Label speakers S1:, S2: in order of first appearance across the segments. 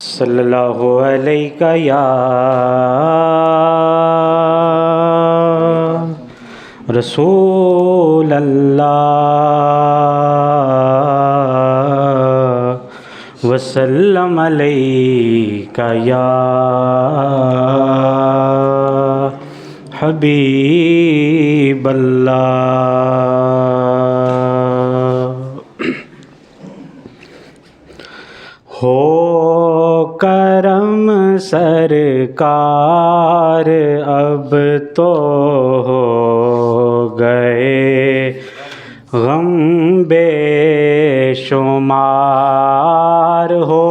S1: صلی اللہ علیہ یا رسول اللہ وسلم علیہ یا حبیب اللہ۔ ہو کرم سرکار اب تو ہو گئے غم بے شمار، ہو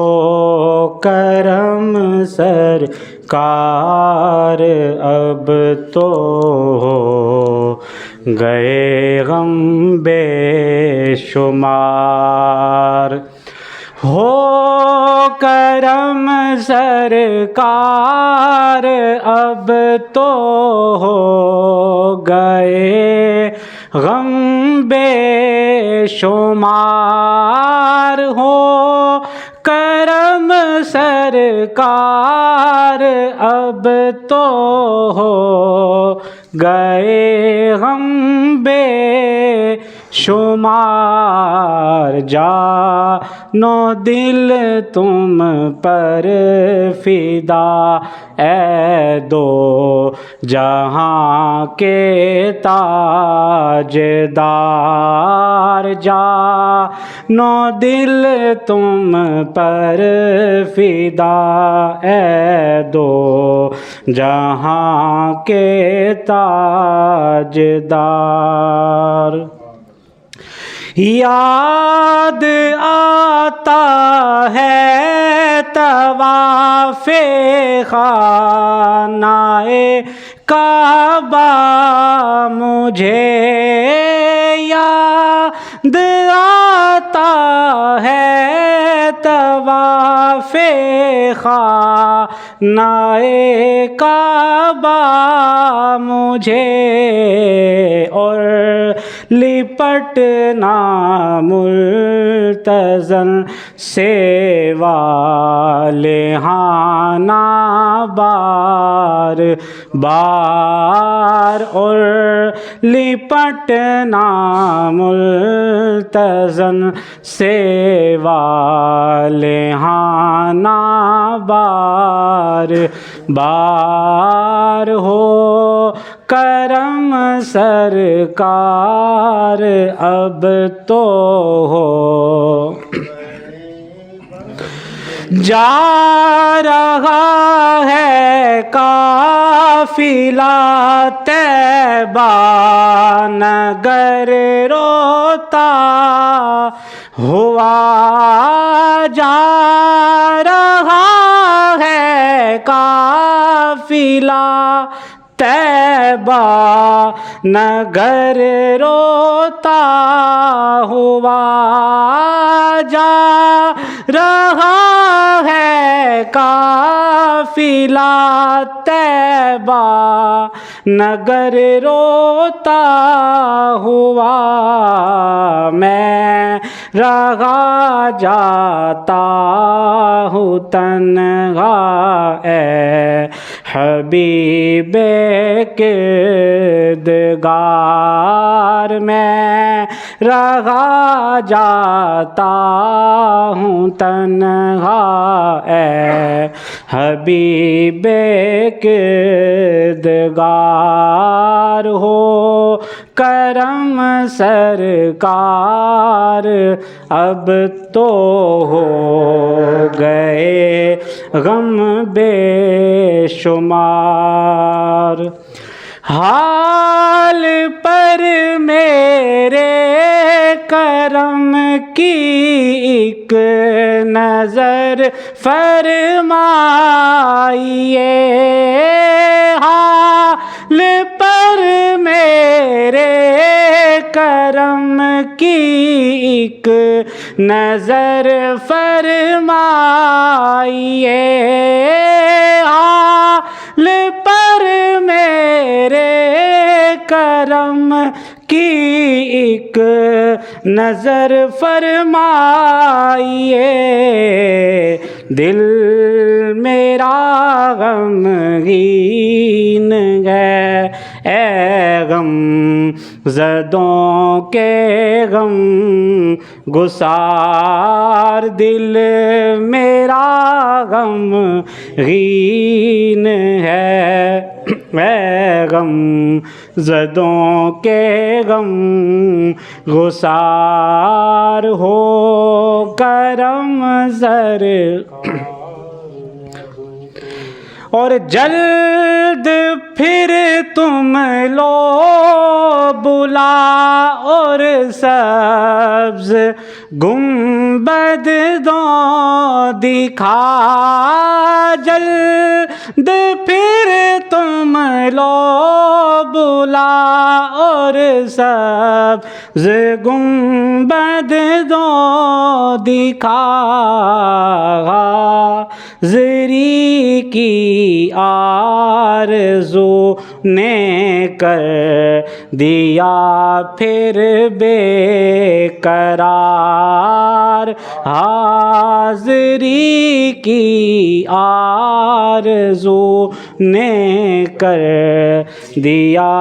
S1: کرم سرکار اب تو ہو گئے غم بے شمار، ہو کرم سرکار اب تو ہو گئے غم بے شمار، ہو کرم سرکار اب تو ہو گئے غم بے شمار، جان و دل تم پر فدا اے دو جہاں کے تاجدار، جان و دل تم پر فدا اے دو جہاں کے تاجدار۔ یاد آتا ہے طواف خانہ کعبہ مجھے، یاد آتا ہے طواف خانہ کعبہ مجھے، اور لپٹنا ملتزم سے والہانہ بار بار، اور لپٹنا ملتزم سے والہانہ بار بار، ہو کرم سرکار اب تو ہو جا رہا ہے قافلہ طیبہ نگر روتا ہوا، جا رہا ہے قافلہ طیبہ نگر روتا ہوا، جا رہا ہے قافلہ طیبہ نگر روتا ہوا، میں رہا جاتا ہوں تنہا اے حبیب کردگار، میں رہا جاتا ہوں تنہا اے حبیب کردگار، ہو کرم سرکار اب تو ہو گئے غم بے شمار، حال پر میرے کرم کی ایک نظر فرمائیے، حال پر میرے کرم کی ایک نظر فرمائیے، حال پر میرے کرم کی ایک نظر فرمائیے دل میرا غمگین ہے اے غم زدوں کے غم گسار دل میرا غمگین ہے اے غم زدوں کے غم گسار ہو کرم زر اور جلد پھر تم لو بلا اور سبز گنبد دو دکھا جلد پھر تم لو بلا اور سبز گنبد دو دکھا حاضری کی آرزو نے کر دیا پھر بے قرار حاضری کی آرزو نے کر دیا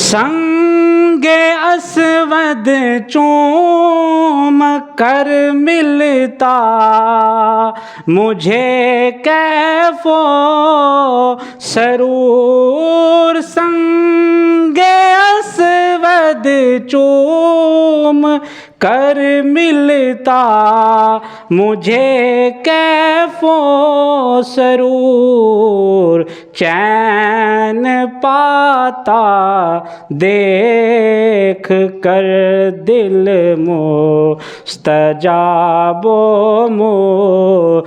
S1: سنگ اسود چوم کر ملتا مجھے کیف و سرور سنگ اسود چوم کر ملتا مجھے کیف و سرور چین پاتا دیکھ کر دل مستجاب و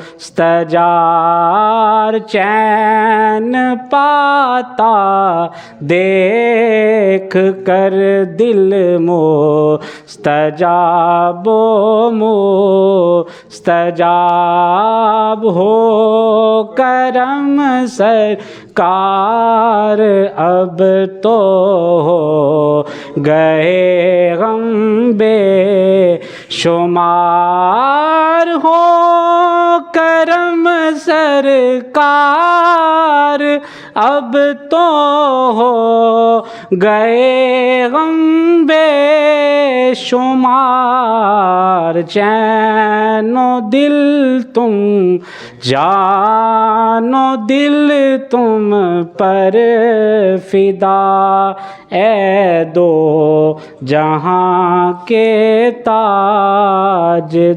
S1: مستجار چین پاتا دیکھ کر دل مستجاب و مستجاب ہو کرم سرکار اب تو ہو گئے غم بے شمار ہو کرم سرکار اب تو ہو گئے غم بے شمار چین و دل تم جان و دل تم پر فدا اے دو جہاں کے تاجدار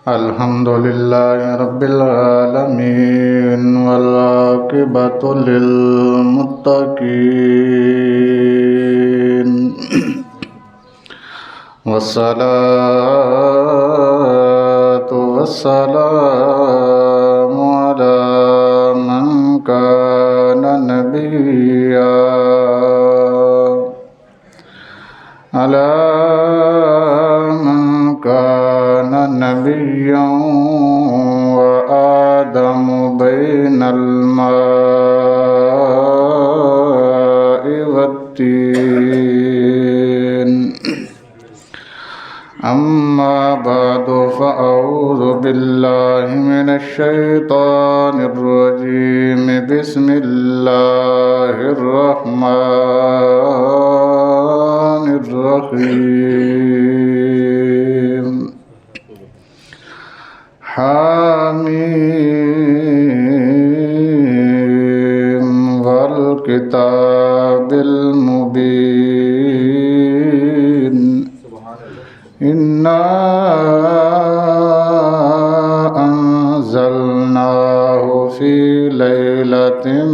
S2: الحمد لله رب العالمين والعاقبة للمتقين والصلاة والسلام على من كان نبيا على من كان نبيا وآدم بين الماء والطين أما بعد فأعوذ بالله من الشيطان الرجيم بسم الله الرحمن الرحيم حاميم والكتاب المبين إنا أنزلناه في ليلة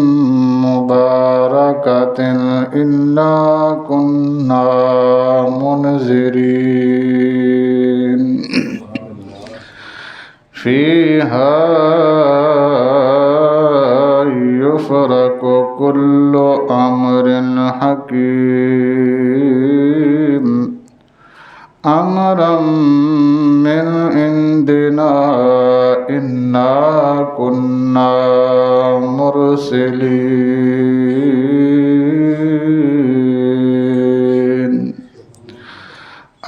S2: منها يفرق كل أمر حكيم أمرا من عندنا إنا كنا مرسلين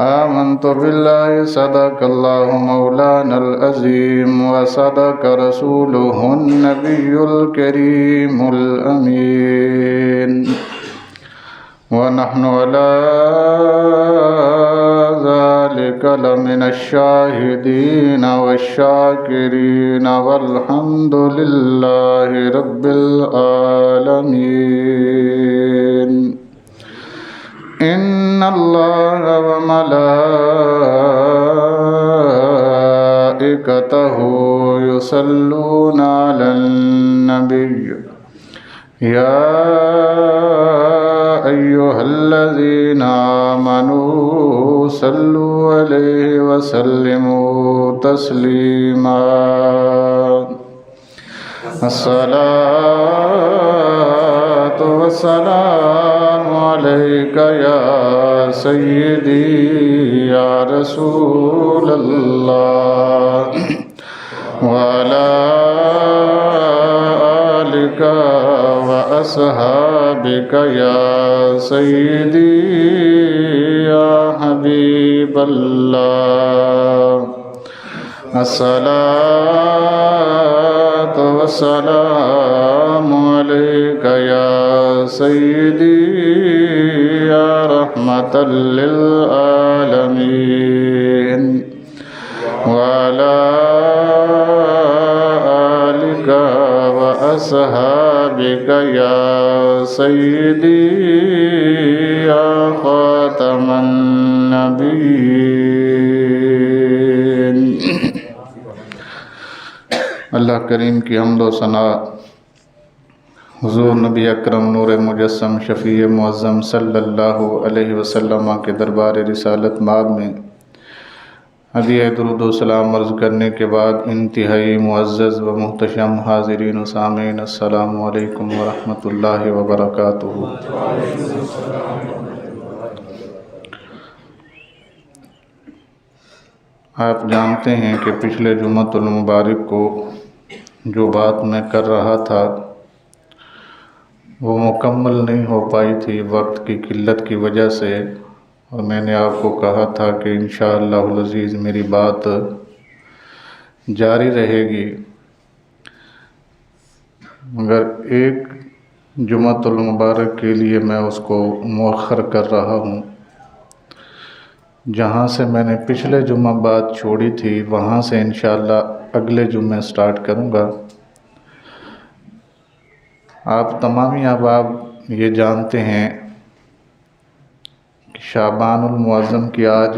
S2: آمنت بالله صدق الله مولانا العظيم وصدق رسوله النبي الكريم الأمين ونحن على ذلك لمن الشاهدين والشاكرين والحمد لله رب العالمين إن الله وملائكته يصلون على النبي يا أيها الذين آمنوا صلوا عليه وسلموا تسليما الصلاة والسلام عليك يا سيدي يا رسول الله وعلى آلك وأصحابك يا سيدي يا حبيب الله الصلاة والسلام عليك يا سيدي يا رحمة للعالمين وعلى آلك وأصحابك يا سيدي يا خاتم النبيين اللہ کریم کی حمد و ثنا حضور نبی اکرم نور مجسم شفیع معظم صلی اللہ علیہ وسلم کے دربار رسالت مآب میں ہدیہ درود و سلام عرض کرنے کے بعد انتہائی معزز و محتشم حاضرین و سامعین السلام علیکم ورحمۃ اللہ وبرکاتہ۔ آپ جانتے ہیں کہ پچھلے جمعۃ المبارک کو جو بات میں کر رہا تھا وہ مکمل نہیں ہو پائی تھی وقت کی قلت کی وجہ سے، اور میں نے آپ کو کہا تھا کہ انشاءاللہ العزیز میری بات جاری رہے گی، مگر ایک جمعۃ المبارک کے لیے میں اس کو مؤخر کر رہا ہوں۔ جہاں سے میں نے پچھلے جمعہ بات چھوڑی تھی وہاں سے انشاءاللہ اگلے جمعے سٹارٹ کروں گا۔ آپ تمامی احباب یہ جانتے ہیں کہ شعبان المعظم کی آج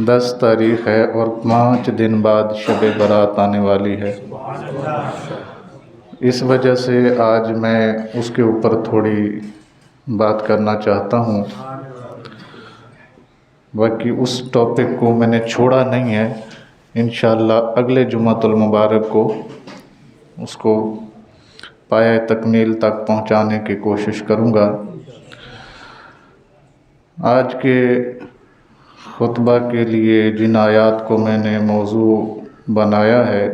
S2: 10 تاریخ ہے اور 5 دن بعد شب برات آنے والی ہے۔ اس وجہ سے آج میں اس کے اوپر تھوڑی بات کرنا چاہتا ہوں، باقی اس ٹاپک کو میں نے چھوڑا نہیں ہے، انشاءاللہ اگلے جمعۃ المبارک کو اس کو پایہ تکمیل تک پہنچانے کی کوشش کروں گا۔ آج کے خطبہ کے لیے جن آیات کو میں نے موضوع بنایا ہے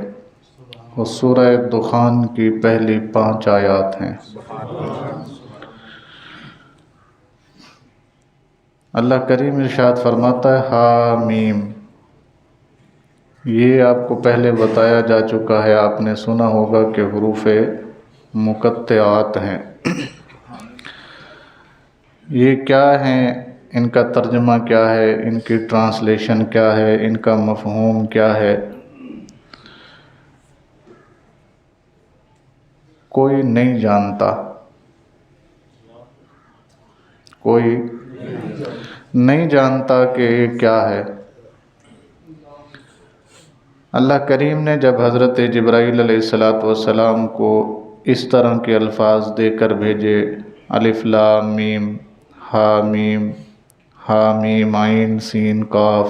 S2: وہ سورہ دخان کی پہلی 5 آیات ہیں۔ اللہ کریم ارشاد فرماتا ہے حامیم۔ یہ آپ کو پہلے بتایا جا چکا ہے، آپ نے سنا ہوگا کہ حروف مقطعات ہیں۔ یہ کیا ہیں، ان کا ترجمہ کیا ہے، ان کی ٹرانسلیشن کیا ہے، ان کا مفہوم کیا ہے، کوئی نہیں جانتا، کوئی نہیں جانتا کہ یہ کیا ہے۔ اللہ کریم نے جب حضرت جبرائیل علیہ السلام کو اس طرح کے الفاظ دے کر بھیجے، الف لام میم حامیم حامیم عین سین قاف،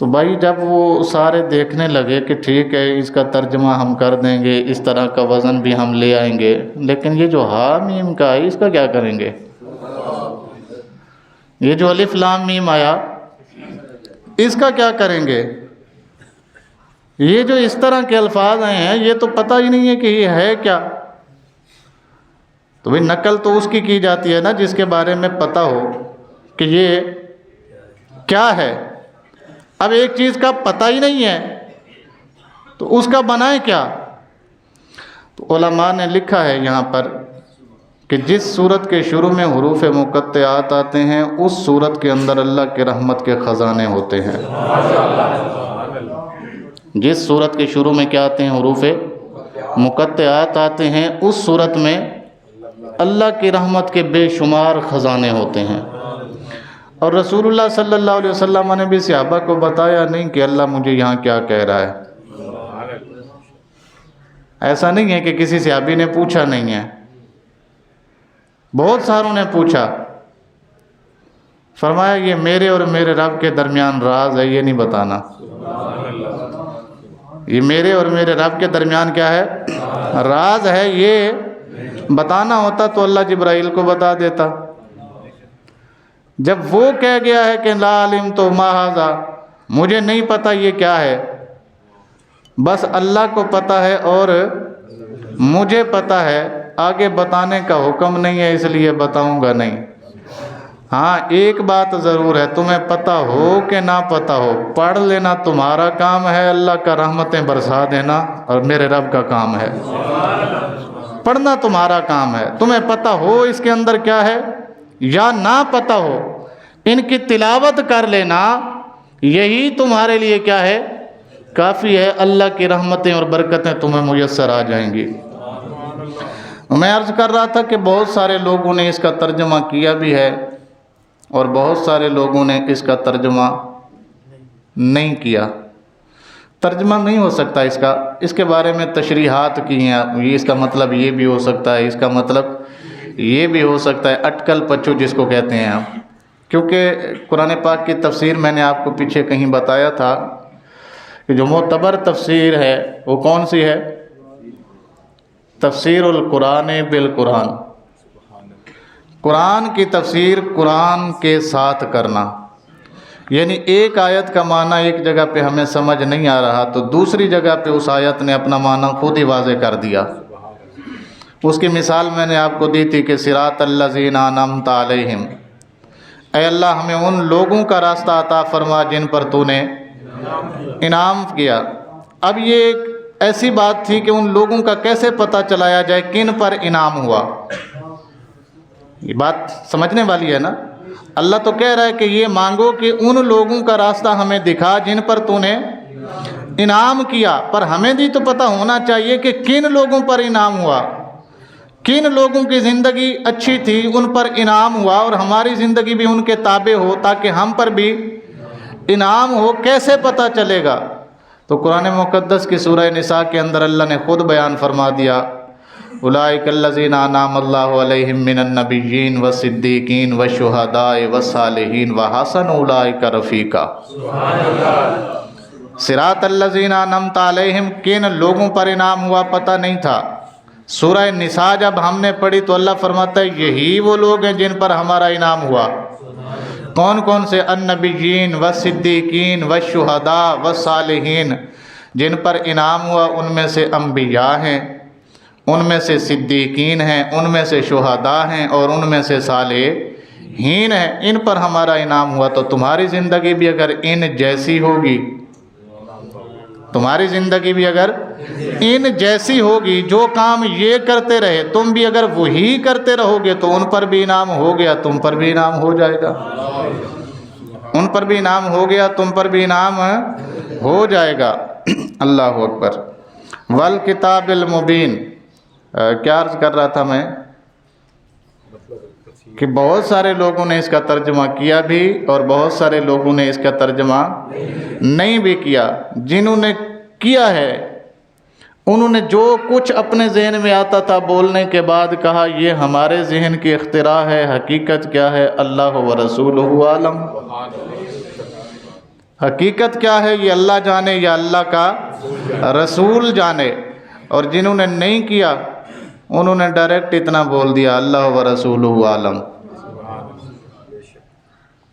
S2: تو بھائی جب وہ سارے دیکھنے لگے کہ ٹھیک ہے اس کا ترجمہ ہم کر دیں گے، اس طرح کا وزن بھی ہم لے آئیں گے، لیکن یہ جو ہا میم کا ہے اس کا کیا کریں گے؟ یہ جو الف لام میم آیا اس کا کیا کریں گے؟ یہ جو اس طرح کے الفاظ آئے ہیں یہ تو پتہ ہی نہیں ہے کہ یہ ہے کیا۔ تو بھئی نقل تو اس کی جاتی ہے نا جس کے بارے میں پتہ ہو کہ یہ کیا ہے۔ اب ایک چیز کا پتہ ہی نہیں ہے تو اس کا بنائے کیا؟ تو علماء نے لکھا ہے یہاں پر کہ جس صورت کے شروع میں حروف مقطعات آتے ہیں اس صورت کے اندر اللہ کے رحمت کے خزانے ہوتے ہیں۔ جس صورت کے شروع میں کیا آتے ہیں؟ حروف مقطعات آتے ہیں، اس صورت میں اللہ کی رحمت کے بے شمار خزانے ہوتے ہیں۔ اور رسول اللہ صلی اللہ علیہ وسلم نے بھی صحابہ کو بتایا نہیں کہ اللہ مجھے یہاں کیا کہہ رہا ہے۔ ایسا نہیں ہے کہ کسی صحابی نے پوچھا نہیں ہے، بہت ساروں نے پوچھا، فرمایا یہ میرے اور میرے رب کے درمیان راز ہے، یہ نہیں بتانا۔ یہ میرے اور میرے رب کے درمیان کیا ہے؟ راز ہے، یہ بتانا ہوتا تو اللہ جبرائیل کو بتا دیتا۔ جب وہ کہہ گیا ہے کہ لا علمت ما ھذا، مجھے نہیں پتہ یہ کیا ہے، بس اللہ کو پتہ ہے اور مجھے پتہ ہے، آگے بتانے کا حکم نہیں ہے اس لیے بتاؤں گا نہیں۔ ہاں ایک بات ضرور ہے، تمہیں پتہ ہو کہ نہ پتہ ہو، پڑھ لینا تمہارا کام ہے، اللہ کا رحمتیں برسا دینا اور میرے رب کا کام ہے۔ پڑھنا تمہارا کام ہے، تمہیں پتہ ہو اس کے اندر کیا ہے یا نہ پتہ ہو، ان کی تلاوت کر لینا، یہی تمہارے لیے کیا ہے؟ کافی ہے، اللہ کی رحمتیں اور برکتیں تمہیں میسر آ جائیں گی۔ میں عرض کر رہا تھا کہ بہت سارے لوگوں نے اس کا ترجمہ کیا بھی ہے اور بہت سارے لوگوں نے اس کا ترجمہ نہیں کیا۔ ترجمہ نہیں ہو سکتا اس کے بارے میں تشریحات کی ہیں، اس کا مطلب یہ بھی ہو سکتا ہے، اس کا مطلب یہ بھی ہو سکتا ہے، اٹکل پچو جس کو کہتے ہیں ہم۔ کیونکہ قرآن پاک کی تفسیر میں نے آپ کو پیچھے کہیں بتایا تھا کہ جو معتبر تفسیر ہے وہ کون سی ہے؟ تفسیر القرآن بالقرآن، قرآن کی تفسیر قرآن کے ساتھ کرنا، یعنی ایک آیت کا معنی ایک جگہ پہ ہمیں سمجھ نہیں آ رہا تو دوسری جگہ پہ اس آیت نے اپنا معنی خود ہی واضح کر دیا۔ اس کی مثال میں نے آپ کو دی تھی کہ صراط الذین انعمت علیہم، اے اللہ ہمیں ان لوگوں کا راستہ عطا فرما جن پر تو نے انعام کیا۔ اب یہ ایک ایسی بات تھی کہ ان لوگوں کا کیسے پتہ چلایا جائے کن پر انعام ہوا، یہ بات سمجھنے والی ہے نا۔ اللہ تو کہہ رہا ہے کہ یہ مانگو کہ ان لوگوں کا راستہ ہمیں دکھا جن پر تو نے انعام کیا، پر ہمیں بھی تو پتہ ہونا چاہیے کہ کن لوگوں پر انعام ہوا، کن لوگوں کی زندگی اچھی تھی ان پر انعام ہوا اور ہماری زندگی بھی ان کے تابع ہو تاکہ ہم پر بھی انعام ہو، کیسے پتہ چلے گا؟ تو قرآن مقدس کی سورہ نساء کے اندر اللہ نے خود بیان فرما دیا، اولئک الذین انعم اللہ علیہم من النبیین والصدیقین والشہداء والصالحین وحسن اولئک رفیقا۔ صراط الذین انعمت علیہم، کن لوگوں پر انعام ہوا پتہ نہیں تھا۔ سورہ نساء جب ہم نے پڑھی تو اللہ فرماتا ہے یہی وہ لوگ ہیں جن پر ہمارا انعام ہوا۔ کون کون سے؟ النبیین والصدیقین والشہداء والصالحین، جن پر انعام ہوا ان میں سے انبیاء ہیں، ان میں سے صدیقین ہیں، ان میں سے شہداء ہیں اور ان میں سے صالحین ہیں، ان پر ہمارا انعام ہوا۔ تو تمہاری زندگی بھی اگر ان جیسی ہوگی، تمہاری زندگی بھی اگر ان جیسی ہوگی، جو کام یہ کرتے رہے تم بھی اگر وہی کرتے رہو گے تو ان پر بھی انعام ہو گیا، تم پر بھی انعام ہو جائے گا، ان پر بھی انعام ہو گیا، تم پر بھی انعام ہو جائے گا۔ اللہ اکبر۔ والکتاب المبین، کیا عرض کر رہا تھا میں کہ بہت سارے لوگوں نے اس کا ترجمہ کیا بھی اور بہت سارے لوگوں نے اس کا ترجمہ نہیں بھی کیا۔ جنہوں نے کیا ہے انہوں نے جو کچھ اپنے ذہن میں آتا تھا بولنے کے بعد کہا یہ ہمارے ذہن کی اختراع ہے، حقیقت کیا ہے اللہ و رسولہ عالم۔ حقیقت کیا ہے یہ اللہ جانے یا اللہ کا رسول جانے. اور جنہوں نے نہیں کیا انہوں نے ڈائریکٹ اتنا بول دیا اللہ و رسولہ عالم.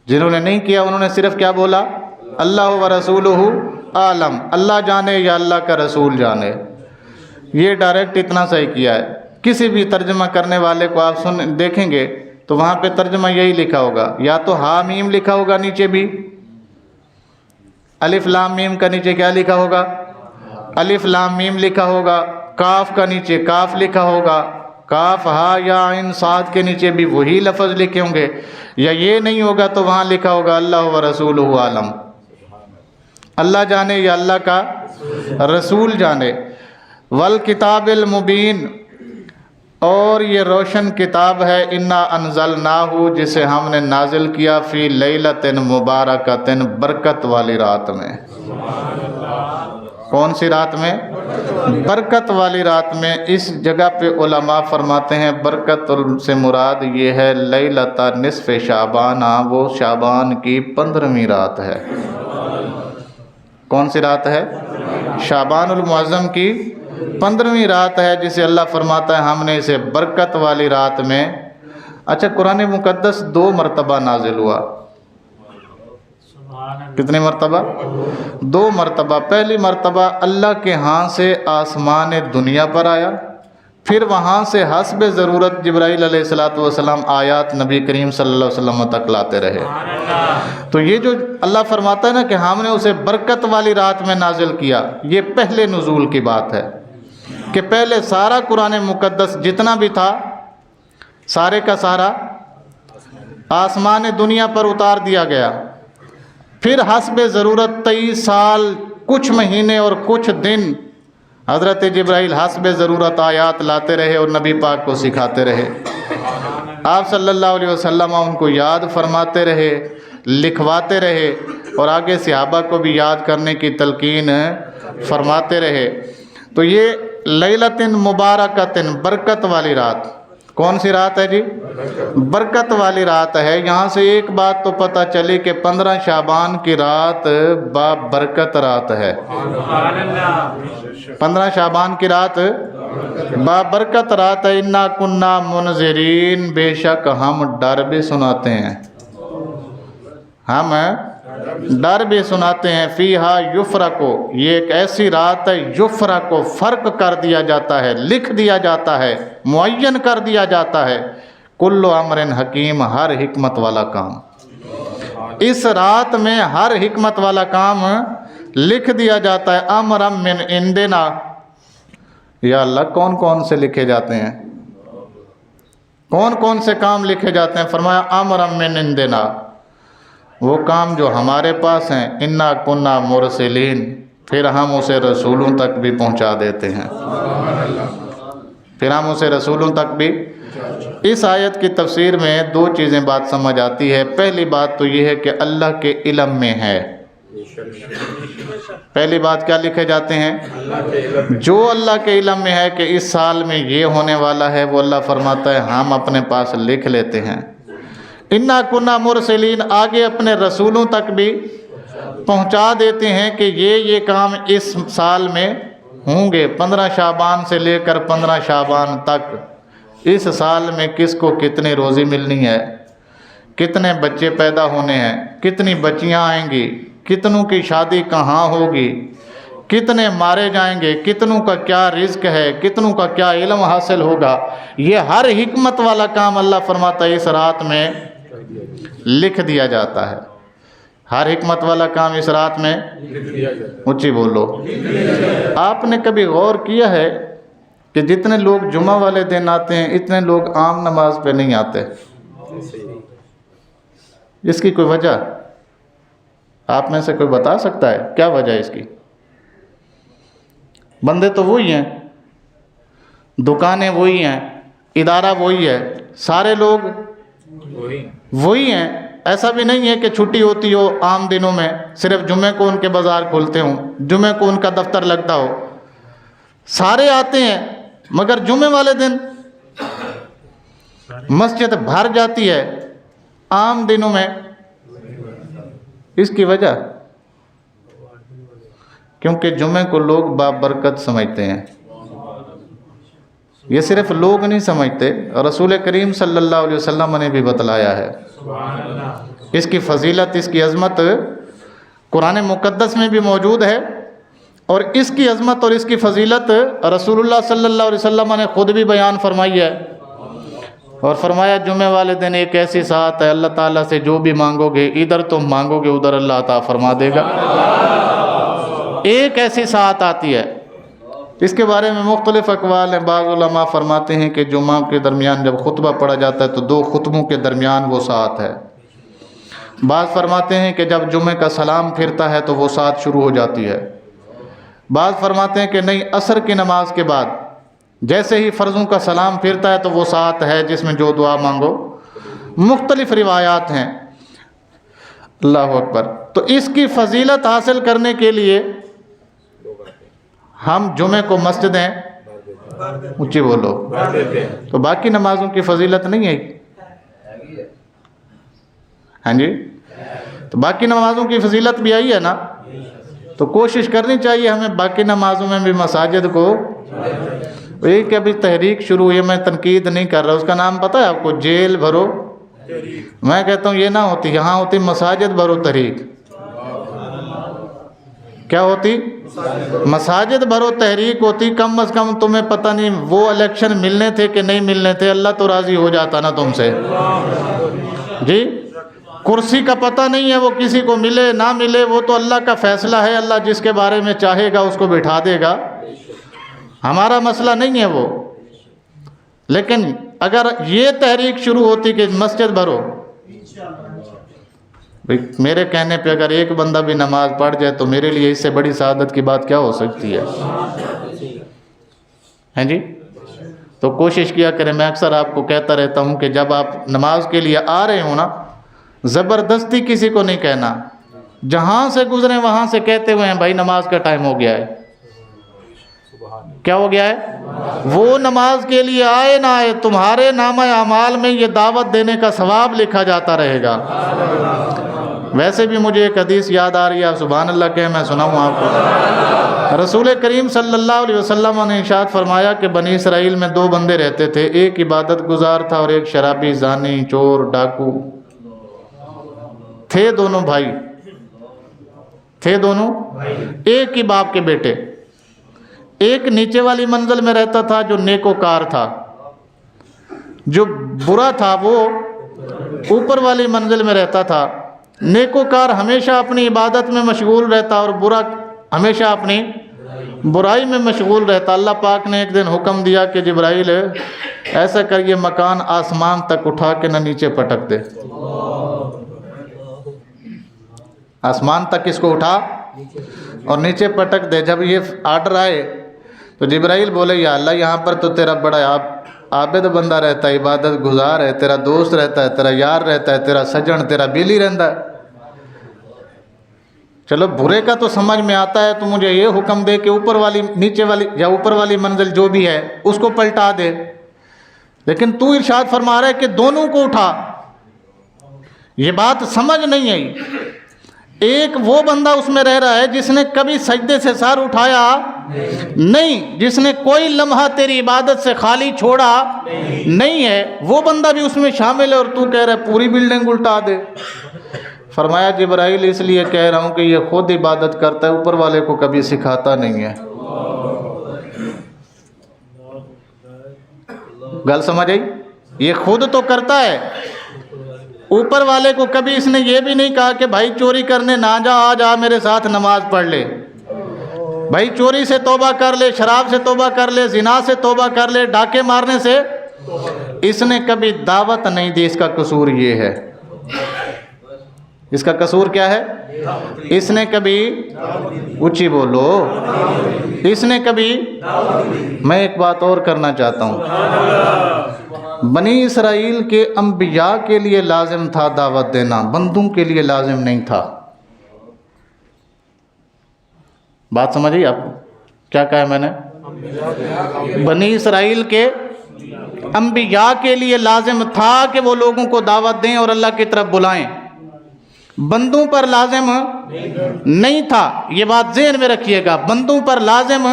S2: جنہوں نے نہیں کیا انہوں نے صرف کیا بولا اللہ و رسولہ عالم، اللہ جانے یا اللہ کا رسول جانے. یہ ڈائریکٹ اتنا صحیح کیا ہے. کسی بھی ترجمہ کرنے والے کو آپ دیکھیں گے تو وہاں پہ ترجمہ یہی لکھا ہوگا، یا تو ہا میم لکھا ہوگا نیچے بھی، الف لام میم کا نیچے کیا لکھا ہوگا الف لام میم لکھا ہوگا، کاف کا نیچے کاف لکھا ہوگا، کاف ہا یا عین صاد کے نیچے بھی وہی لفظ لکھے ہوں گے، یا یہ نہیں ہوگا تو وہاں لکھا ہوگا اللہ و رسولہ عالم، اللہ جانے یا اللہ کا رسول جانے. والکتاب المبین، اور یہ روشن کتاب ہے، انا انزلناہ، جسے ہم نے نازل کیا، فی لیلۃ مبارکۃ، برکت والی رات میں. کون سی رات میں؟ برکت والی رات میں. اس جگہ پہ علماء فرماتے ہیں برکت سے مراد یہ ہے لیلۃ نصف شعبان، وہ شعبان کی 15ویں رات ہے. کون سی رات ہے؟ شعبان المعظم کی 15ویں رات ہے، جسے اللہ فرماتا ہے ہم نے اسے برکت والی رات میں. اچھا، قرآن مقدس 2 مرتبہ نازل ہوا. کتنے مرتبہ؟ 2 مرتبہ. پہلی مرتبہ اللہ کے ہاں سے آسمان دنیا پر آیا، پھر وہاں سے حسب ضرورت جبرائیل علیہ السلام آیات نبی کریم صلی اللہ علیہ وسلم تک لاتے رہے. تو یہ جو اللہ فرماتا ہے نا کہ ہم نے اسے برکت والی رات میں نازل کیا، یہ پہلے نزول کی بات ہے کہ پہلے سارا قرآن مقدس جتنا بھی تھا سارے کا سارا آسمان دنیا پر اتار دیا گیا. پھر حسب ضرورت 23 سال کچھ مہینے اور کچھ دن حضرت جبرائیل حسب ضرورت آیات لاتے رہے اور نبی پاک کو سکھاتے رہے. آپ صلی اللہ علیہ وسلم ان کو یاد فرماتے رہے، لکھواتے رہے، اور آگے صحابہ کو بھی یاد کرنے کی تلقین فرماتے رہے. تو یہ لیلۃ مبارکۃ، برکت والی رات. کون سی رات ہے جی؟ برکت والی رات ہے. یہاں سے ایک بات تو پتہ چلی کہ 15 شعبان کی رات با برکت رات ہے. 15 شعبان کی رات با برکت رات ہے. انا کننا منذرین، بے شک ہم ڈر بھی سناتے ہیں، ہم ڈر بھی سناتے ہیں. فیہا یفرقو، یہ ایک ایسی رات ہے، یفرقو فرق کر دیا جاتا ہے، لکھ دیا جاتا ہے، معین کر دیا جاتا ہے. کل امر حکیم، ہر حکمت والا کام. اس رات میں ہر حکمت والا کام لکھ دیا جاتا ہے. امرا من عندنا، یا اللہ کون کون سے لکھے جاتے ہیں؟ کون کون سے کام لکھے جاتے ہیں؟ فرمایا امرا من عندنا، وہ کام جو ہمارے پاس ہیں. انا کننا مرسلین، پھر ہم اسے رسولوں تک بھی پہنچا دیتے ہیں. پھر ہم اسے رسولوں تک بھی. اس آیت کی تفسیر میں 2 چیزیں بات سمجھ آتی ہے. پہلی بات تو یہ ہے کہ اللہ کے علم میں ہے. پہلی بات کیا لکھے جاتے ہیں؟ جو اللہ کے علم میں ہے کہ اس سال میں یہ ہونے والا ہے، وہ اللہ فرماتا ہے ہم اپنے پاس لکھ لیتے ہیں. انا کننا مرسلین، آگے اپنے رسولوں تک بھی پہنچا دیتے ہیں کہ یہ کام اس سال میں ہوں گے. 15 شعبان سے لے کر 15 شعبان تک اس سال میں کس کو کتنی روزی ملنی ہے، کتنے بچے پیدا ہونے ہیں، کتنی بچیاں آئیں گی، کتنوں کی شادی کہاں ہوگی، کتنے مارے جائیں گے، کتنوں کا کیا رزق ہے، کتنوں کا کیا علم حاصل ہوگا. یہ ہر حکمت والا کام اللہ فرماتا ہے اس رات میں لکھ دیا جاتا ہے. ہر حکمت والا کام اس رات میں اونچی بولو. آپ نے کبھی غور کیا ہے کہ جتنے لوگ جمعہ والے دن آتے ہیں اتنے لوگ عام نماز پہ نہیں آتے؟ اس کی کوئی وجہ آپ میں سے کوئی بتا سکتا ہے؟ کیا وجہ ہے اس کی؟ بندے تو وہی ہیں، دکانیں وہی ہیں، ادارہ وہی ہے، سارے لوگ وہی ہیں. ایسا بھی نہیں ہے کہ چھٹی ہوتی ہو عام دنوں میں، صرف جمعے کو ان کے بازار کھلتے ہوں، جمعے کو ان کا دفتر لگتا ہو. سارے آتے ہیں مگر جمعے والے دن مسجد بھر جاتی ہے عام دنوں میں. اس کی وجہ کیونکہ جمعے کو لوگ بابرکت سمجھتے ہیں. یہ صرف لوگ نہیں سمجھتے، رسول کریم صلی اللہ علیہ وسلم نے بھی بتلایا ہے. اس کی فضیلت، اس کی عظمت قرآن مقدس میں بھی موجود ہے، اور اس کی عظمت اور اس کی فضیلت رسول اللہ صلی اللہ علیہ وسلم نے خود بھی بیان فرمائی ہے. اور فرمایا جمعے والے دن ایک ایسی ساعت ہے اللہ تعالیٰ سے جو بھی مانگو گے، ادھر تم مانگو گے ادھر اللہ عطا فرما دے گا. ایک ایسی ساعت آتی ہے. اس کے بارے میں مختلف اقوال ہیں. بعض علماء فرماتے ہیں کہ جمعہ کے درمیان جب خطبہ پڑھا جاتا ہے تو 2 خطبوں کے درمیان وہ ساعت ہے. بعض فرماتے ہیں کہ جب جمعے کا سلام پھرتا ہے تو وہ ساعت شروع ہو جاتی ہے. بعض فرماتے ہیں کہ نہیں، عصر کی نماز کے بعد جیسے ہی فرضوں کا سلام پھرتا ہے تو وہ ساعت ہے جس میں جو دعا مانگو. مختلف روایات ہیں. اللہ اکبر. تو اس کی فضیلت حاصل کرنے کے لیے ہم جمعے کو مسجدیں اونچی بولو تو باقی نمازوں کی فضیلت نہیں ہے. ہاں جی، تو باقی نمازوں کی فضیلت بھی آئی ہے نا. تو کوشش کرنی چاہیے ہمیں باقی نمازوں میں بھی مساجد کو. ایک ابھی تحریک شروع ہوئی ہے، میں تنقید نہیں کر رہا، اس کا نام پتہ ہے آپ کو؟ جیل بھرو. میں کہتا ہوں یہ نہ ہوتی، یہاں ہوتی مساجد بھرو تحریک. کیا ہوتی؟ مساجد بھرو تحریک ہوتی. کم از کم تمہیں پتہ نہیں وہ الیکشن ملنے تھے کہ نہیں ملنے تھے، اللہ تو راضی ہو جاتا نا تم سے. جی، کرسی کا پتہ نہیں ہے، وہ کسی کو ملے نہ ملے وہ تو اللہ کا فیصلہ ہے. اللہ جس کے بارے میں چاہے گا اس کو بٹھا دے گا، ہمارا مسئلہ نہیں ہے وہ. لیکن اگر یہ تحریک شروع ہوتی کہ مسجد بھرو، میرے کہنے پہ اگر ایک بندہ بھی نماز پڑھ جائے تو میرے لیے اس سے بڑی سعادت کی بات کیا ہو سکتی ہے؟ ہیں جی. تو کوشش کیا کریں. میں اکثر آپ کو کہتا رہتا ہوں کہ جب آپ نماز کے لیے آ رہے ہوں نا، زبردستی کسی کو نہیں کہنا. جہاں سے گزریں وہاں سے کہتے ہوئے ہیں بھائی نماز کا ٹائم ہو گیا ہے. کیا ہو گیا ہے؟ وہ نماز کے لیے آئے نہ آئے، تمہارے نامہ اعمال میں یہ دعوت دینے کا ثواب لکھا جاتا رہے گا. ویسے بھی مجھے ایک حدیث یاد آ رہی ہے، آپ سبحان اللہ کہیں، میں سناؤں آپ کو. رسول کریم صلی اللہ علیہ وسلم نے ارشاد فرمایا کہ بنی اسرائیل میں 2 بندے رہتے تھے، ایک عبادت گزار تھا اور ایک شرابی، زانی، چور، ڈاکو تھے. دونوں بھائی تھے، دونوں ایک ہی باپ کے بیٹے. ایک نیچے والی منزل میں رہتا تھا جو نیکوکار تھا، جو برا تھا وہ اوپر والی منزل میں رہتا تھا. نیکوکار ہمیشہ اپنی عبادت میں مشغول رہتا اور برا ہمیشہ اپنی برائی میں مشغول رہتا. اللہ پاک نے ایک دن حکم دیا کہ جبرائیل ایسا کر یہ مکان آسمان تک اٹھا کے نہ نیچے پٹک دے. آسمان تک اس کو اٹھا اور نیچے پٹک دے. جب یہ آرڈر آئے تو جبرائیل بولے یا اللہ یہاں پر تو تیرا بڑا عابد بندہ رہتا ہے، عبادت گزار ہے، تیرا دوست رہتا ہے، تیرا یار رہتا ہے، تیرا سجن، تیرا بیلی رہتا ہے. چلو برے کا تو سمجھ میں آتا ہے، تو مجھے یہ حکم دے کہ اوپر والی نیچے والی یا اوپر والی منزل جو بھی ہے اس کو پلٹا دے. لیکن تو ارشاد فرما رہا ہے کہ دونوں کو اٹھا. یہ بات سمجھ نہیں آئی. ایک وہ بندہ اس میں رہ رہا ہے جس نے کبھی سجدے سے سر اٹھایا نہیں، جس نے کوئی لمحہ تیری عبادت سے خالی چھوڑا نہیں ہے، وہ بندہ بھی اس میں شامل ہے، اور تو کہہ رہا ہے پوری بلڈنگ الٹا دے. فرمایا جبرائیل اس لیے کہہ رہا ہوں کہ یہ خود عبادت کرتا ہے، اوپر والے کو کبھی سکھاتا نہیں ہے. گل سمجھ آئی؟ یہ خود تو کرتا ہے، اوپر والے کو کبھی اس نے یہ بھی نہیں کہا کہ بھائی چوری کرنے نہ جا، آج آ میرے ساتھ نماز پڑھ لے. بھائی چوری سے توبہ کر لے، شراب سے توبہ کر لے، زنا سے توبہ کر لے، ڈاکے مارنے سے. اس نے کبھی دعوت نہیں دی. اس کا قصور یہ ہے. اس کا قصور کیا ہے؟ اس نے کبھی اونچی بولو، اس نے کبھی. میں ایک بات اور کرنا چاہتا ہوں. بنی اسرائیل کے انبیاء کے لیے لازم تھا دعوت دینا، بندوں کے لیے لازم نہیں تھا. بات سمجھیے آپ کو کیا کہا ہے میں نے؟ بنی اسرائیل کے انبیاء کے لیے لازم تھا کہ وہ لوگوں کو دعوت دیں اور اللہ کی طرف بلائیں. بندوں پر لازم نہیں تھا، یہ بات ذہن میں رکھیے گا، بندوں پر لازم،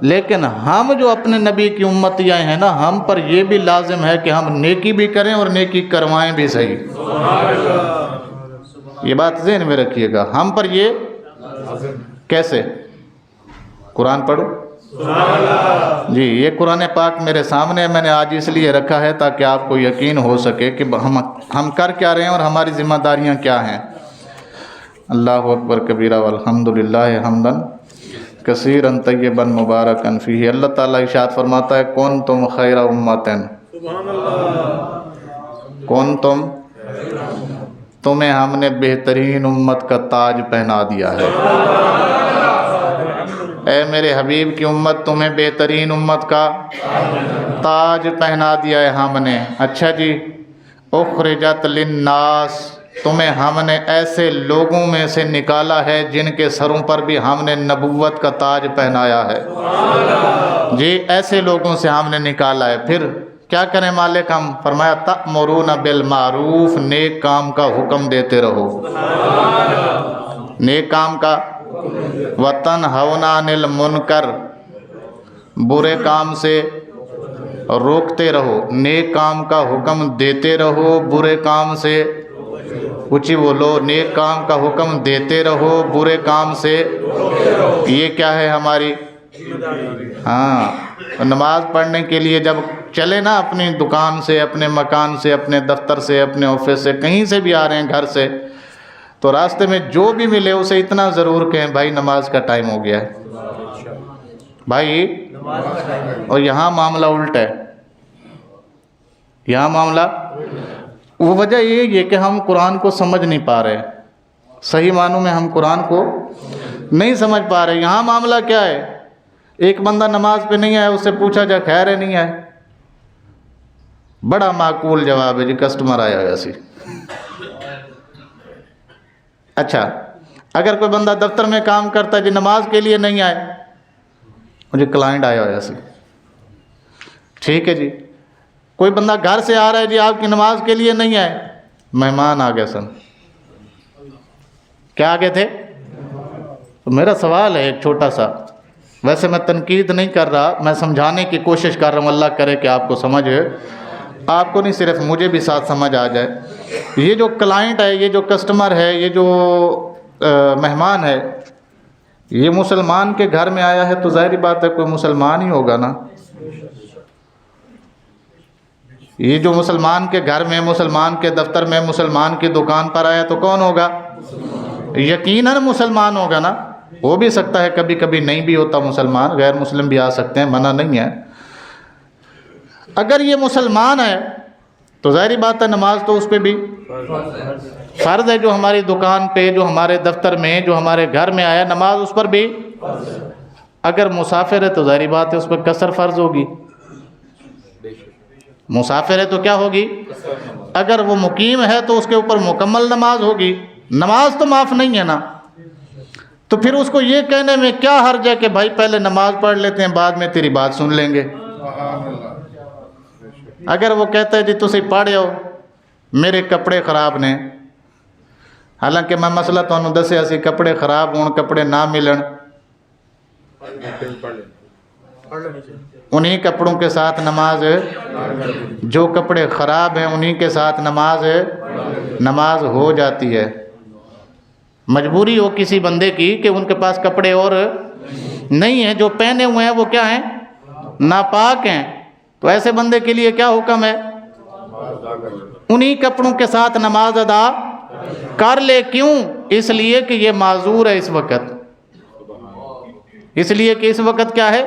S2: لیکن ہم جو اپنے نبی کی امتیاں ہیں نا، ہم پر یہ بھی لازم ہے کہ ہم نیکی بھی کریں اور نیکی کروائیں بھی صحیح۔ یہ بات ذہن میں رکھیے گا، ہم پر یہ کیسے؟ قرآن پڑھو جی، یہ قرآن پاک میرے سامنے میں نے آج اس لیے رکھا ہے تاکہ آپ کو یقین ہو سکے کہ ہم کر کیا رہے ہیں اور ہماری ذمہ داریاں کیا ہیں۔ اللہ اکبر کبیرہ والحمد للہ حمدن کثیرا طیبا مبارکا فیہ۔ اللہ تعالیٰ ارشاد فرماتا ہے کنتم خیر امتن، کنتم، تمہیں ہم نے بہترین امت کا تاج پہنا دیا ہے۔ اے میرے حبیب کی امت، تمہیں بہترین امت کا تاج پہنا دیا ہے ہم نے۔ اچھا جی، اخرجت للناس، تمہیں ہم نے ایسے لوگوں میں سے نکالا ہے جن کے سروں پر بھی ہم نے نبوت کا تاج پہنایا ہے جی، ایسے لوگوں سے ہم نے نکالا ہے۔ پھر کیا کریں مالک ہم؟ فرمایا تأمرون بالمعروف، نیک کام کا حکم دیتے رہو، نیک کام کا، وتنہون عن المنکر، برے کام سے روکتے رہو، نیک کام کا حکم دیتے رہو، برے کام سے، اونچی بولو، نیک کام کا حکم دیتے رہو، برے کام سے، یہ کیا ہے ہماری؟ ہاں، نماز پڑھنے کے لیے جب چلے نا اپنی دکان سے، اپنے مکان سے، اپنے دفتر سے، اپنے آفس سے، کہیں سے بھی آ رہے ہیں گھر سے، تو راستے میں جو بھی ملے اسے اتنا ضرور کہیں بھائی نماز کا ٹائم ہو گیا ہے بھائی۔ اور یہاں معاملہ الٹا ہے، یہاں معاملہ، وہ وجہ یہ کہ ہم قرآن کو سمجھ نہیں پا رہے، صحیح معنوں میں ہم قرآن کو نہیں سمجھ پا رہے۔ یہاں معاملہ کیا ہے؟ ایک بندہ نماز پہ نہیں آیا، اس سے پوچھا جا خیر ہے نہیں آئے، بڑا معقول جواب ہے جی، کسٹمر آیا ہوا سی۔ اچھا، اگر کوئی بندہ دفتر میں کام کرتا ہے جی، نماز کے لیے نہیں آئے، مجھے کلائنٹ آیا ہوا سی، ٹھیک ہے جی۔ کوئی بندہ گھر سے آ رہا ہے جی، آپ کی نماز کے لیے نہیں آئے، مہمان آ گئے سن، کیا آگے تھے؟ تو میرا سوال ہے ایک چھوٹا سا، ویسے میں تنقید نہیں کر رہا، میں سمجھانے کی کوشش کر رہا ہوں، اللہ کرے کہ آپ کو سمجھ ہے، آپ کو نہیں صرف مجھے بھی ساتھ سمجھ آ جائے۔ یہ جو کلائنٹ ہے، یہ جو کسٹمر ہے، یہ جو مہمان ہے، یہ مسلمان کے گھر میں آیا ہے تو ظاہری بات ہے کوئی مسلمان ہی ہوگا نا۔ یہ جو مسلمان کے گھر میں، مسلمان کے دفتر میں، مسلمان کی دکان پر آیا تو کون ہوگا؟ یقیناً مسلمان ہوگا نا۔ ہو بھی سکتا ہے کبھی کبھی نہیں بھی ہوتا مسلمان، غیر مسلم بھی آ سکتے ہیں، منع نہیں ہے۔ اگر یہ مسلمان ہے تو ظاہری بات ہے نماز تو اس پہ بھی فرض ہے، جو ہماری دکان پہ، جو ہمارے دفتر میں، جو ہمارے گھر میں آیا، نماز اس پر بھی۔ اگر مسافر ہے تو ظاہری بات ہے اس پر قصر فرض ہوگی، مسافر ہے تو کیا ہوگی؟ اگر وہ مقیم ہے تو اس کے اوپر مکمل نماز ہوگی، نماز تو معاف نہیں ہے نا۔ تو پھر اس کو یہ کہنے میں کیا حرج ہے کہ بھائی پہلے نماز پڑھ لیتے ہیں، بعد میں تیری بات سن لیں گے۔ اگر وہ کہتا ہے جی تسی پڑھ آؤ، میرے کپڑے خراب نے، حالانکہ میں مسئلہ تانوں دسیا سی، کپڑے خراب ہون، کپڑے نہ ملن، انہی کپڑوں کے ساتھ نماز، جو کپڑے خراب ہیں انہی کے ساتھ نماز ہو جاتی ہے۔ مجبوری ہو کسی بندے کی کہ ان کے پاس کپڑے اور نہیں ہیں، جو پہنے ہوئے ہیں وہ کیا ہیں؟ ناپاک ہیں، تو ایسے بندے کے لیے کیا حکم ہے؟ انہی کپڑوں کے ساتھ نماز ادا کر لے۔ کیوں؟ اس لیے کہ یہ معذور ہے اس وقت، اس لیے کہ اس وقت کیا ہے؟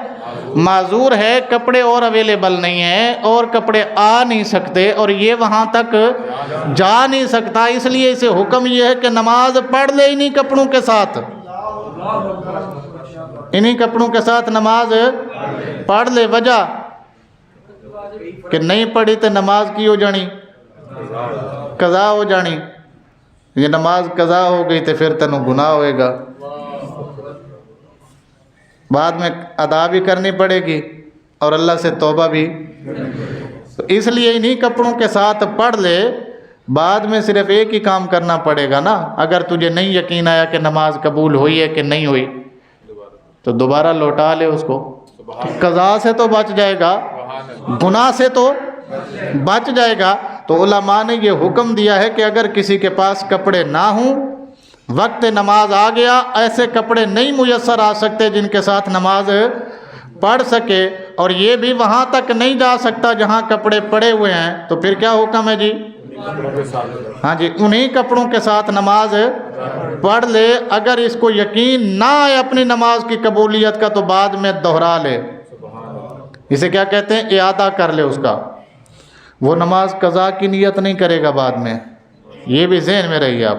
S2: معذور ہے، کپڑے اور اویلیبل نہیں ہیں، اور کپڑے آ نہیں سکتے، اور یہ وہاں تک جا نہیں سکتا، اس لیے اسے حکم یہ ہے کہ نماز پڑھ لے انہی کپڑوں کے ساتھ، انہی کپڑوں کے ساتھ نماز پڑھ لے۔ وجہ کہ نہیں پڑھی تو نماز کی ہو جانی؟ قضا ہو جانی۔ یہ نماز قضا ہو گئی تو پھر تینوں گناہ ہوئے گا، بعد میں ادا بھی کرنی پڑے گی اور اللہ سے توبہ بھی۔ تو اس لیے انہی کپڑوں کے ساتھ پڑھ لے، بعد میں صرف ایک ہی کام کرنا پڑے گا نا. اگر تجھے نہیں یقین آیا کہ نماز قبول ہوئی ہے کہ نہیں ہوئی تو دوبارہ لوٹا لے اس کو. قضا سے تو بچ جائے گا, گناہ سے تو بچ جائے گا. تو علماء نے یہ حکم دیا ہے کہ اگر کسی کے پاس کپڑے نہ ہوں, وقت نماز آ گیا, ایسے کپڑے نہیں میسر آ سکتے جن کے ساتھ نماز پڑھ سکے, اور یہ بھی وہاں تک نہیں جا سکتا جہاں کپڑے پڑے ہوئے ہیں, تو پھر کیا حکم ہے جی؟ ہاں جی, انہی کپڑوں کے ساتھ نماز پڑھ لے. اگر اس کو یقین نہ آئے اپنی نماز کی قبولیت کا تو بعد میں دوہرا لے. اسے کیا کہتے ہیں؟ اعادہ کر لے اس کا. وہ نماز قضا کی نیت نہیں کرے گا بعد میں, یہ بھی ذہن میں رہیے آپ.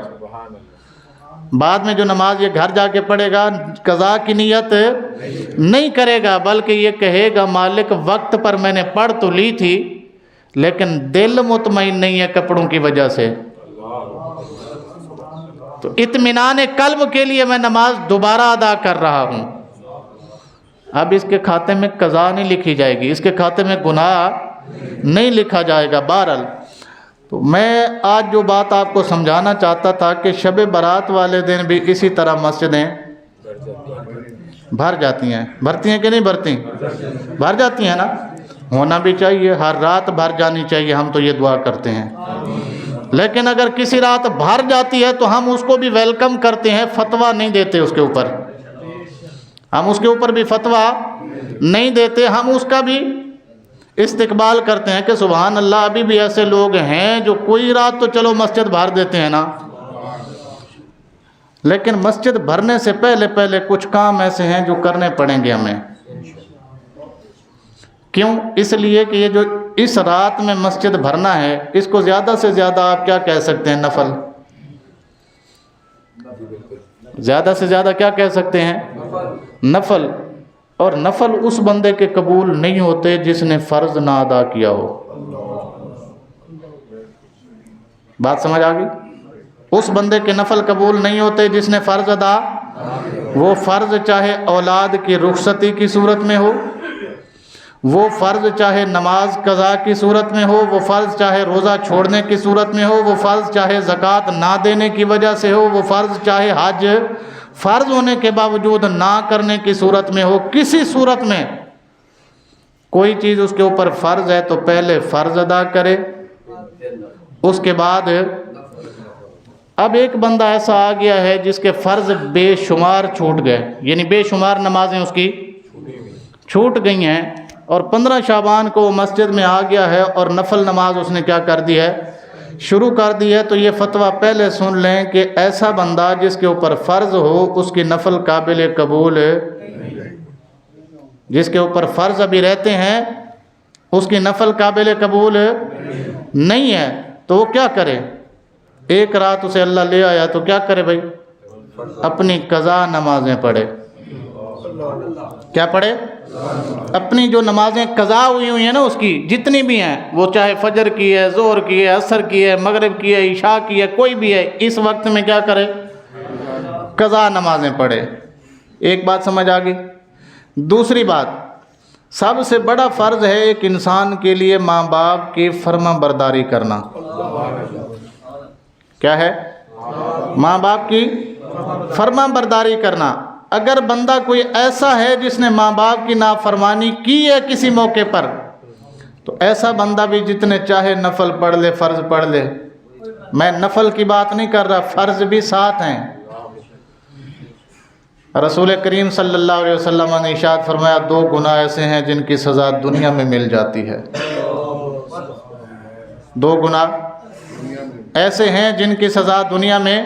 S2: بعد میں جو نماز یہ گھر جا کے پڑھے گا قضا کی نیت نہیں کرے گا, بلکہ یہ کہے گا مالک وقت پر میں نے پڑھ تو لی تھی لیکن دل مطمئن نہیں ہے کپڑوں کی وجہ سے, تو اطمینان قلب کے لیے میں نماز دوبارہ ادا کر رہا ہوں. اب اس کے کھاتے میں قضا نہیں لکھی جائے گی, اس کے کھاتے میں گناہ نہیں لکھا جائے گا. بہرحال تو میں آج جو بات آپ کو سمجھانا چاہتا تھا کہ شب برات والے دن بھی اسی طرح مسجدیں بھر جاتی ہیں. بھرتی ہیں کہ نہیں بھرتی؟ بھر جاتی ہیں نا. ہونا بھی چاہیے, ہر رات بھر جانی چاہیے, ہم تو یہ دعا کرتے ہیں. لیکن اگر کسی رات بھر جاتی ہے تو ہم اس کو بھی ویلکم کرتے ہیں, فتویٰ نہیں دیتے اس کے اوپر. ہم اس کے اوپر بھی فتویٰ نہیں دیتے, ہم اس کا بھی استقبال کرتے ہیں کہ سبحان اللہ, ابھی بھی ایسے لوگ ہیں جو کوئی رات تو چلو مسجد بھر دیتے ہیں نا, لیکن مسجد بھرنے سے پہلے کچھ کام ایسے ہیں جو کرنے پڑیں گے ہمیں. کیوں؟ اس لیے کہ یہ جو اس رات میں مسجد بھرنا ہے, اس کو زیادہ سے زیادہ آپ کیا کہہ سکتے ہیں؟ نفل. زیادہ سے زیادہ کیا کہہ سکتے ہیں؟ نفل. اور نفل اس بندے کے قبول نہیں ہوتے جس نے فرض نہ ادا کیا ہو. بات سمجھ آ گئی؟ اس بندے کے نفل قبول نہیں ہوتے جس نے فرض ادا, وہ فرض چاہے اولاد کی رخصتی کی صورت میں ہو, وہ فرض چاہے نماز قضا کی صورت میں ہو, وہ فرض چاہے روزہ چھوڑنے کی صورت میں ہو, وہ فرض چاہے زکوٰۃ نہ دینے کی وجہ سے ہو, وہ فرض چاہے حج فرض ہونے کے باوجود نہ کرنے کی صورت میں ہو. کسی صورت میں کوئی چیز اس کے اوپر فرض ہے تو پہلے فرض ادا کرے, اس کے بعد. اب ایک بندہ ایسا آ گیا ہے جس کے فرض بے شمار چھوٹ گئے, یعنی بے شمار نمازیں اس کی چھوٹ گئی ہیں, اور 15 شعبان کو وہ مسجد میں آ گیا ہے اور نفل نماز اس نے کیا کر دی ہے؟ شروع کر دی ہے. تو یہ فتویٰ پہلے سن لیں کہ ایسا بندہ جس کے اوپر فرض ہو اس کی نفل قابل قبول, جس کے اوپر فرض ابھی رہتے ہیں اس کی نفل قابل قبول نہیں ہے, تو وہ کیا کرے؟ ایک رات اسے اللہ لے آیا تو کیا کرے بھائی؟ اپنی قضا نمازیں پڑھے. کیا پڑھے؟ اپنی جو نمازیں قضا ہوئی ہیں نا اس کی جتنی بھی ہیں, وہ چاہے فجر کی ہے, ظہر کی ہے, عصر کی ہے, مغرب کی ہے, عشاء کی ہے, کوئی بھی ہے, اس وقت میں کیا کرے؟ قضا نمازیں پڑھے. ایک بات سمجھ آ گئی. دوسری بات, سب سے بڑا فرض ہے ایک انسان کے لیے ماں باپ کی فرما برداری کرنا. کیا ہے؟ ماں باپ کی فرما برداری کرنا. اگر بندہ کوئی ایسا ہے جس نے ماں باپ کی نافرمانی کی ہے کسی موقع پر, تو ایسا بندہ بھی جتنے چاہے نفل پڑھ لے, فرض پڑھ لے. میں نفل کی بات نہیں کر رہا, فرض بھی ساتھ ہیں. رسول کریم صلی اللہ علیہ وسلم نے ارشاد فرمایا, 2 گناہ ایسے ہیں جن کی سزا دنیا میں مل جاتی ہے. 2 گناہ ایسے ہیں جن کی سزا دنیا میں,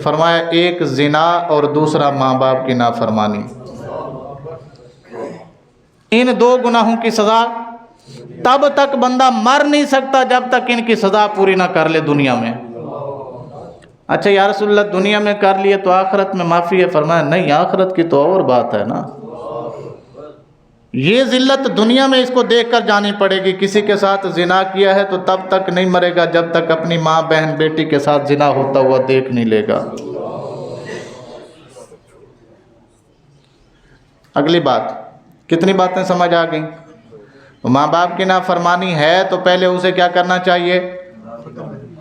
S2: فرمایا ایک زنا اور دوسرا ماں باپ کی نافرمانی. ان 2 گناہوں کی سزا تب تک بندہ مر نہیں سکتا جب تک ان کی سزا پوری نہ کر لے دنیا میں. اچھا یا رسول اللہ دنیا میں کر لیے تو آخرت میں معافی ہے؟ فرمایا نہیں, آخرت کی تو اور بات ہے نا. یہ ذلت دنیا میں اس کو دیکھ کر جانی پڑے گی. کسی کے ساتھ زنا کیا ہے تو تب تک نہیں مرے گا جب تک اپنی ماں بہن بیٹی کے ساتھ زنا ہوتا ہوا دیکھ نہیں لے گا. اگلی بات, کتنی باتیں سمجھ آ گئیں؟ ماں باپ کی نافرمانی ہے تو پہلے اسے کیا کرنا چاہیے؟